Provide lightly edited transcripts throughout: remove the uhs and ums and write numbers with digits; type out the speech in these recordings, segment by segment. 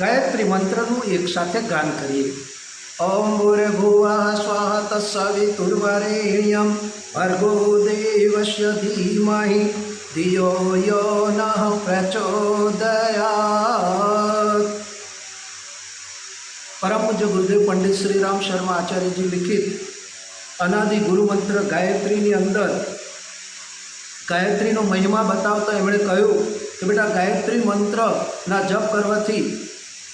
ગાયત્રી મંત્રનું એક સાથે ગાન કરીએ. ઓમ ભૂર્ભુવઃ સ્વઃ તત્સવિતુર્વરેણ્યં ભર્ગો દેવસ્ય ધીમહિ ધિયો યો નઃ પ્રચોદયાત. પરમ પૂજ્ય ગુરુદેવ પંડિત શ્રી રામ શર્મા આચાર્યજી લિખિત અનાદિ ગુરુ મંત્ર ગાયત્રીની અંદર ગાયત્રીનો મહિમા બતાવતા એમણે કહ્યું કે બેટા ગાયત્રી મંત્રના જપ કરવાથી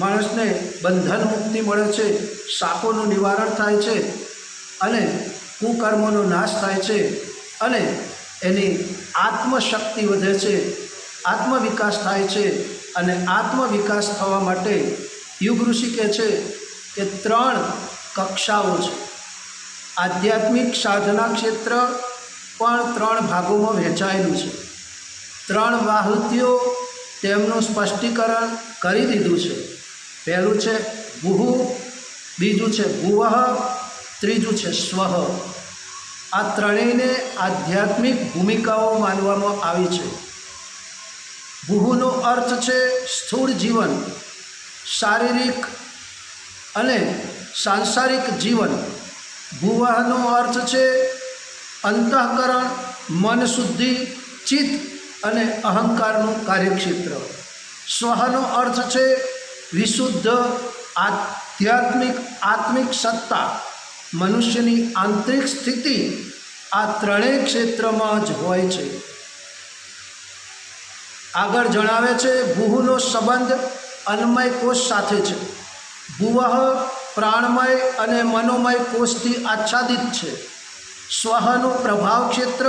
માણસને બંધન મુક્તિ મળે છે, શાપોનું નિવારણ થાય છે અને કુકર્મોનો નાશ થાય છે અને એની આત્મશક્તિ વધે છે, આત્મવિકાસ થાય છે. અને આત્મવિકાસ થવા માટે યુગ ઋષિ કહે છે કે 3 કક્ષાઓ છે. આધ્યાત્મિક સાધના ક્ષેત્ર પણ 3 ભાગોમાં વહેંચાયેલું છે. 3 વાહુતિઓ તેમનું સ્પષ્ટીકરણ કરી દીધું છે. પહેલું છે ભૂહુ, બીજું છે ભુવઃ, ત્રીજું છે સ્વઃ. આ ત્રણેયને આધ્યાત્મિક ભૂમિકાઓ માનવામાં આવી છે. ભૂહુનો અર્થ છે સ્થૂળ જીવન, શારીરિક અને સાંસારિક જીવન. ભુવઃનો અર્થ છે અંતઃકરણ, મન શુદ્ધિ, ચિત્ત અને અહંકારનું કાર્યક્ષેત્ર. સ્વઃનો અર્થ છે વિશુદ્ધ આધ્યાત્મિક આત્મિક સત્તા, મનુષ્યની આંતરિક સ્થિતિ. આ ત્રણેય ક્ષેત્રમાં જ હોય છે. આગળ જણાવે છે ભૂહુનો સંબંધ અન્નમય કોષ સાથે છે. ભુવઃ પ્રાણમય અને મનોમય કોષથી આચ્છાદિત છે. સ્વઃનું પ્રભાવ ક્ષેત્ર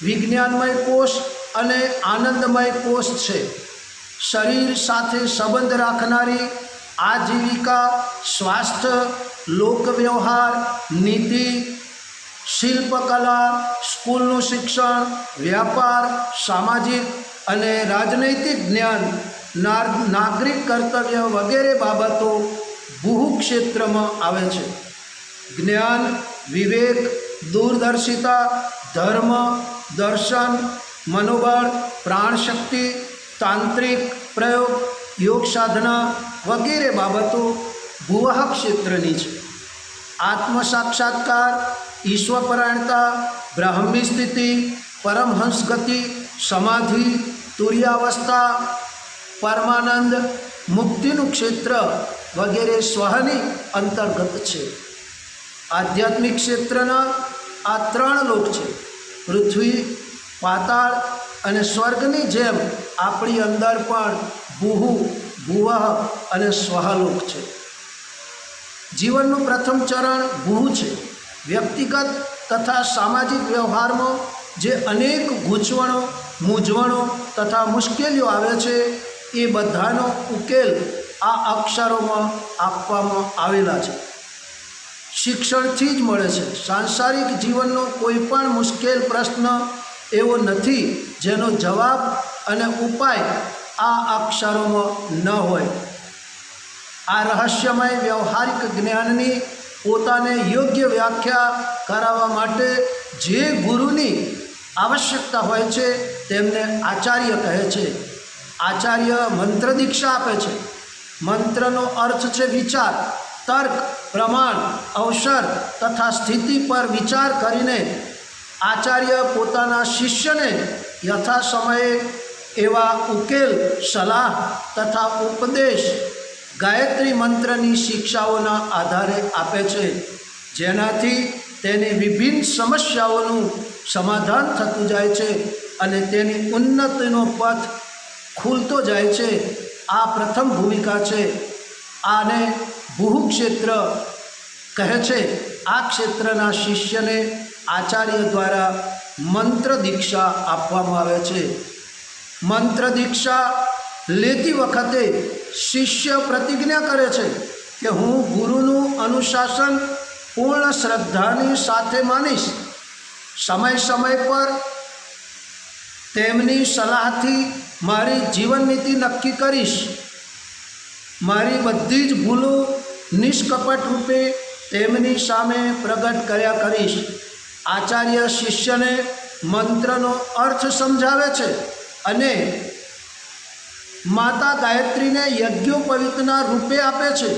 વિજ્ઞાનમય કોષ અને આનંદમય કોષ છે. શરીર સાથે સંબંધ રાખનારી આજીવિકા, સ્વાસ્થ્ય, લોકવ્યવહાર, નીતિ, શિલ્પકલા, સ્કૂલનું શિક્ષણ, વ્યાપાર, સામાજિક અને રાજનૈતિક જ્ઞાન, નાગરિક કર્તવ્ય વગેરે બાબતો ભૂહુ ક્ષેત્રમાં આવે છે. જ્ઞાન, વિવેક, દૂરદર્શિતા, ધર્મ, દર્શન, મનોબળ, પ્રાણશક્તિ, તાંત્રિક પ્રયોગ, યોગ સાધના વગેરે બાબતો ભુવઃ ક્ષેત્રની છે. આત્મ સાક્ષાત્કાર, ઈશ્વરપરાયણતા, બ્રાહ્મી સ્થિતિ, પરમહંસ ગતિ, સમાધિ, તુર્યાવસ્થા, પરમાનંદ, મુક્તિનું ક્ષેત્ર વગેરે સ્વઃની અંતર્ગત છે. આધ્યાત્મિક ક્ષેત્રના આ 3 લોક છે. પૃથ્વી, પાતાળ અને સ્વર્ગની જેમ આપણી અંદર પણ ભૂહુ, ભુવઃ અને સ્વઃલોક છે. જીવનનું પ્રથમ ચરણ ભૂહુ છે. વ્યક્તિગત તથા સામાજિક વ્યવહારમાં જે અનેક ગૂંચવણો, મૂંઝવણો તથા મુશ્કેલીઓ આવે છે એ બધાનો ઉકેલ આ અક્ષરોમાં આપવામાં આવેલા છે. શિક્ષણથી જ મળે છે. સાંસારિક જીવનનો કોઈ પણ મુશ્કેલ પ્રશ્ન એવો નથી જેનો જવાબ અને ઉપાય આ અક્ષરોમાં ન હોય. આ રહસ્યમય વ્યવહારિક જ્ઞાનની પોતાને યોગ્ય વ્યાખ્યા કરાવવા માટે જે ગુરુની આવશ્યકતા હોય છે તેમને આચાર્ય કહે છે. આચાર્ય મંત્ર દીક્ષા આપે છે. મંત્રનો અર્થ છે વિચાર, તર્ક, પ્રમાણ, અવસર તથા સ્થિતિ પર વિચાર કરીને આચાર્ય પોતાના શિષ્યને યથા સમયે એવા ઉકેલ, સલાહ તથા ઉપદેશ ગાયત્રી મંત્રની શિક્ષાઓના આધારે આપે છે, જેનાથી તેની વિભિન્ન સમસ્યાઓનું સમાધાન થતું જાય છે અને તેની ઉન્નતિનો પથ ખુલતો જાય છે. આ પ્રથમ ભૂમિકા છે. આને ભૂહુ ક્ષેત્ર કહે છે. આ ક્ષેત્રના શિષ્યને આચાર્ય દ્વારા મંત્ર દીક્ષા આપવામાં આવે છે. મંત્ર દીક્ષા લેતી વખતે શિષ્ય પ્રતિજ્ઞા કરે છે કે હું ગુરુનું અનુશાસન પૂર્ણ શ્રદ્ધાની સાથે માનીશ. સમય સમય પર તેમની સલાહથી મારી જીવન નીતિ નક્કી કરીશ. મારી બધી જ ભૂલો નિષ્કપટ રૂપે તેમની સામે પ્રગટ કર્યા કરીશ. આચાર્ય શિષ્યને મંત્રનો અર્થ સમજાવે છે અને માતા ગાયત્રીને યજ્ઞોપવિતના રૂપે આપે છે।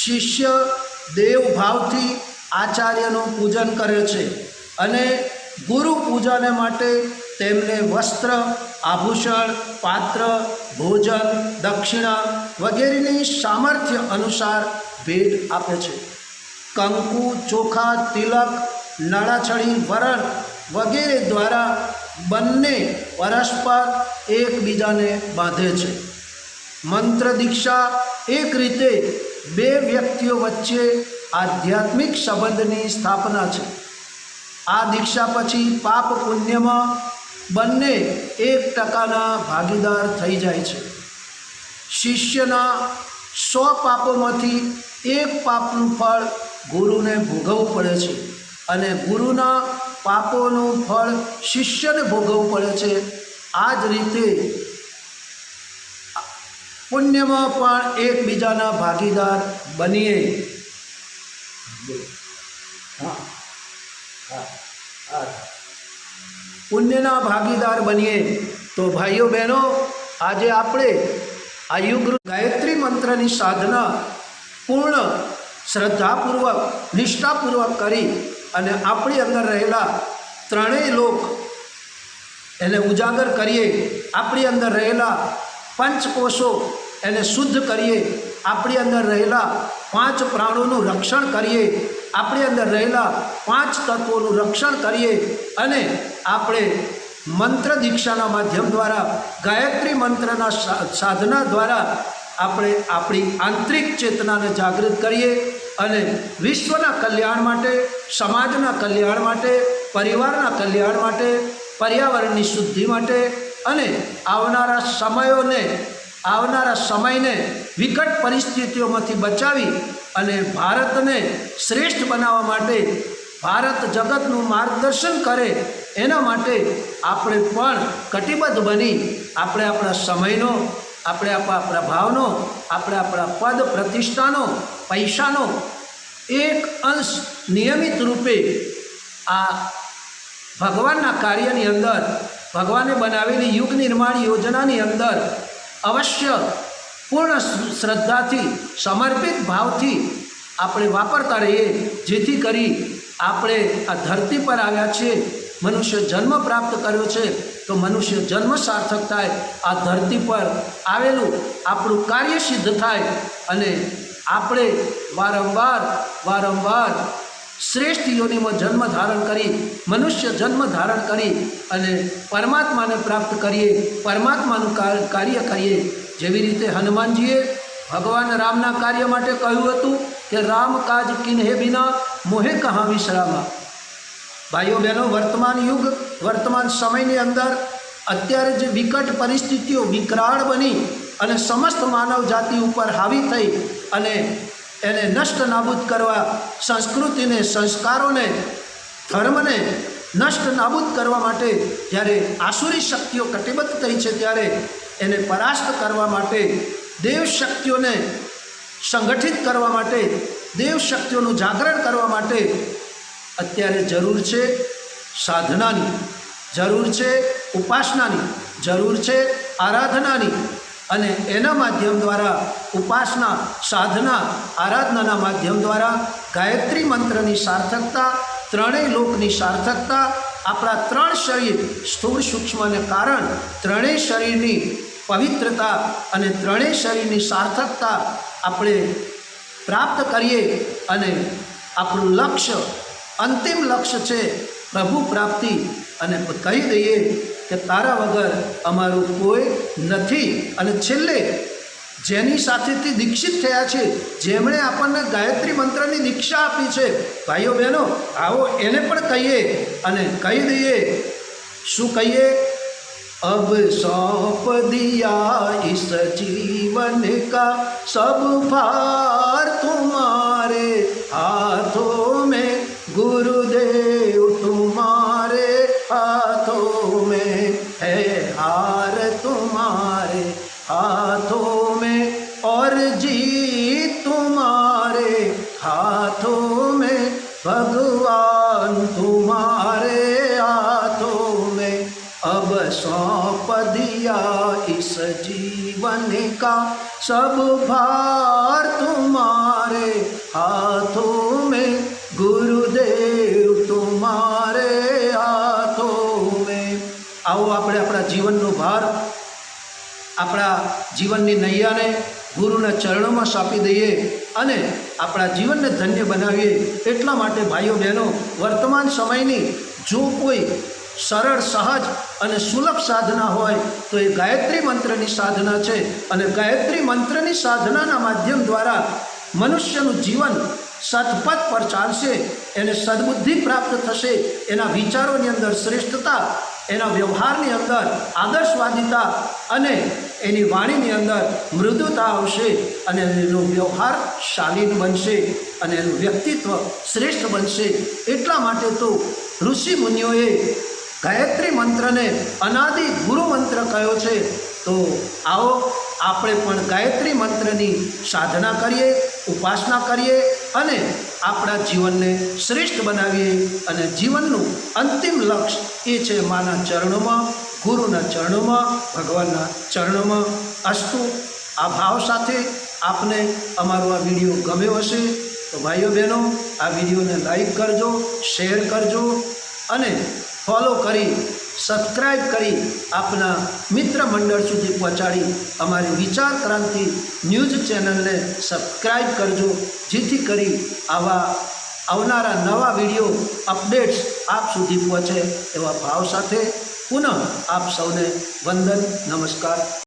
શિષ્ય દેવ ભાવથી આચાર્યનું પૂજન કરે છે અને ગુરુ પૂજાને માટે તેમને વસ્ત્ર, આભૂષણ, પાત્ર, ભોજન, દક્ષિણા વગેરેની સામર્થ્ય અનુસાર ભેટ આપે છે। કંકુ, ચોખા, તિલક, નળાછડી, વરણ વગેરે દ્વારા બંને પરસ્પર એકબીજાને બાંધે છે। મંત્ર દીક્ષા એક રીતે બે વ્યક્તિઓ વચ્ચે આધ્યાત્મિક સંબંધની સ્થાપના છે। આ દીક્ષા પછી પાપ પુણ્યમાં બંને 1% ભાગીદાર થઈ જાય છે। શિષ્યના 100 પાપોમાંથી 1 પાપનું ફળ ગુરુને ભોગવવું પડે છે અને ગુરુના પાપોનું ફળ શિષ્યને ભોગવવું પડે છે। આ જ રીતે પુણ્યમાં પણ એકબીજાના ભાગીદાર બનીએ। પુણ્યના ભાગીદાર બનીએ। તો ભાઈઓ બહેનો, આજે આપણે આ યુગૃત ગાયત્રી મંત્રની સાધના પૂર્ણ શ્રદ્ધાપૂર્વક, નિષ્ઠાપૂર્વક કરી અને આપણી અંદર રહેલા ત્રણેય લોક એને ઉજાગર કરીએ। આપણી અંદર રહેલા પંચકોશો એને શુદ્ધ કરીએ। આપણી અંદર રહેલા 5 પ્રાણોનું રક્ષણ કરીએ। આપણી અંદર રહેલા 5 તત્વોનું રક્ષણ કરીએ અને આપણે મંત્ર દીક્ષાના માધ્યમ દ્વારા, ગાયત્રી મંત્રના સાધના દ્વારા આપણે આપણી આંતરિક ચેતનાને જાગૃત કરીએ અને વિશ્વના કલ્યાણ માટે, સમાજના કલ્યાણ માટે, પરિવારના કલ્યાણ માટે, પર્યાવરણની શુદ્ધિ માટે અને આવનારા સમયને વિકટ પરિસ્થિતિઓમાંથી બચાવી અને ભારતને શ્રેષ્ઠ બનાવવા માટે, ભારત જગતનું માર્ગદર્શન કરે એના માટે આપણે પણ કટિબદ્ધ બની આપણે આપણા સમયનો, આપણે આપણા પ્રભાવનો, આપણે આપણા પદ પ્રતિષ્ઠાનો, પૈસાનો એક અંશ નિયમિત રૂપે આ ભગવાનના કાર્યની અંદર, ભગવાને બનાવેલી યુગ નિર્માણ યોજનાની અંદર અવશ્ય પૂર્ણ શ્રદ્ધાથી, સમર્પિત ભાવથી આપણે વાપરતા રહીએ, જેથી કરી આપણે આ ધરતી પર આવ્યા છીએ, મનુષ્ય જન્મ પ્રાપ્ત કર્યો છે તો મનુષ્ય જન્મ સાર્થક થાય, આ ધરતી પર આવેલું આપણું કાર્ય સિદ્ધ થાય અને આપણે વારંવાર શ્રેષ્ઠ યોનિમાં જન્મ ધારણ કરી, મનુષ્ય જન્મ ધારણ કરી અને પરમાત્માને પ્રાપ્ત કરીએ, પરમાત્માનું કાર્ય કરીએ। જેવી રીતે હનુમાનજીએ ભગવાન રામના કાર્ય માટે કહ્યું હતું કે રામ કાજ કિન્હે બિના મોહે કહા વિશ્રામા। ભાઈઓ બહેનો, વર્તમાન યુગ, વર્તમાન સમયની અંદર અત્યારે જે વિકટ પરિસ્થિતિઓ વિકરાળ બની અને સમસ્ત માનવ જાતિ ઉપર હાવી થઈ અને એને નષ્ટ નાબૂદ કરવા, સંસ્કૃતિને, સંસ્કારોને, ધર્મને નષ્ટ નાબૂદ કરવા માટે જ્યારે આસુરી શક્તિઓ કટિબદ્ધ થઈ છે, ત્યારે એને પરાસ્ત કરવા માટે, દેવ શક્તિઓને સંગઠિત કરવા માટે, દેવ શક્તિઓનું જાગરણ કરવા માટે અત્યારે જરૂર છે સાધનાની, જરૂર છે ઉપાસનાની, જરૂર છે આરાધનાની અને એના માધ્યમ દ્વારા, ઉપાસના, સાધના, આરાધનાના માધ્યમ દ્વારા ગાયત્રી મંત્રની સાર્થકતા, ત્રણેય લોકની સાર્થકતા, આપણા 3 શરીર, સ્થૂળ, સૂક્ષ્મ અને કારણ, ત્રણેય શરીરની પવિત્રતા અને ત્રણેય શરીરની સાર્થકતા આપણે પ્રાપ્ત કરીએ અને આપણું લક્ષ્ય, અંતિમ લક્ષ્ય છે પ્રભુ પ્રાપ્તિ અને કહી દઈએ કે તારા વગર અમારું કોઈ નથી। અને છેલ્લે જેની સાથેથી દીક્ષિત થયા છે, જેમણે આપણને ગાયત્રી મંત્રની દીક્ષા આપી છે, ભાઈઓ બહેનો, આવો એને પણ કહીએ અને કહી દઈએ। શું કહીએ? अब सौंप दिया इस जीवन का सब भार तुम्हारे हाथों में, गुरुदेव तुम्हारे हाथों में है हार, तुम्हारे हाथों में और जीत तुम्हारे हाथों में, भगवान तुम्हारे हाथों में। अब सौंप दिया इस जीवन जमाने का सब भार तुम्हारे हाथों में, गुरुदेव तुम्हारे हाथों में। आओ આપણે આપણા જીવનનો ભાર, આપણા જીવનની નૈયાને ગુરુના ચરણોમાં સોંપી દઈએ અને આપણા જીવનને ધન્ય બનાવીએ। એટલા માટે ભાઈઓ બહેનો, વર્તમાન સમયની જો કોઈ સરળ સહજ અને સુલભ સાધના હોય તો એ ગાયત્રી મંત્રની સાધના છે। અને ગાયત્રી મંત્રની સાધનાના માધ્યમ દ્વારા મનુષ્યનું જીવન સત્પથ પર ચાલશે, એને સદબુદ્ધિ પ્રાપ્ત થશે, એના વિચારોની અંદર શ્રેષ્ઠતા, એના વ્યવહારની અંદર આદર્શવાદિતા અને એની વાણીની અંદર મૃદુતા આવશે અને એનો વ્યવહાર શાલીન બનશે અને એનું વ્યક્તિત્વ શ્રેષ્ઠ બનશે। એટલા માટે તો ઋષિ મુનિઓએ ગાયત્રી મંત્રને અનાદિ ગુરુ મંત્ર કહ્યો છે। તો આવો આપણે પણ ગાયત્રી મંત્રની સાધના કરીએ, ઉપાસના કરીએ અને આપણા જીવનને શ્રેષ્ઠ બનાવીએ। અને જીવનનું અંતિમ લક્ષ્ય એ છે માના ચરણોમાં, ગુરુના ચરણોમાં, ભગવાનના ચરણોમાં। અસ્તુ। આ ભાવ સાથે આપને અમારો આ વિડીયો ગમ્યો હશે તો ભાઈઓ બહેનો આ વિડીયોને લાઈક કરજો, શેર કરજો અને ફોલો કરી, સબસ્ક્રાઈબ કરી આપના મિત્ર મંડળ સુધી પહોંચાડી અમારી વિચાર ક્રાંતિ ન્યૂઝ ચેનલને સબસ્ક્રાઈબ કરજો, જેથી કરી આવા આવનારા નવા વિડીયો અપડેટ્સ આપ સુધી પહોંચે। એવા ભાવ સાથે પુનઃ આપ સૌને વંદન, નમસ્કાર।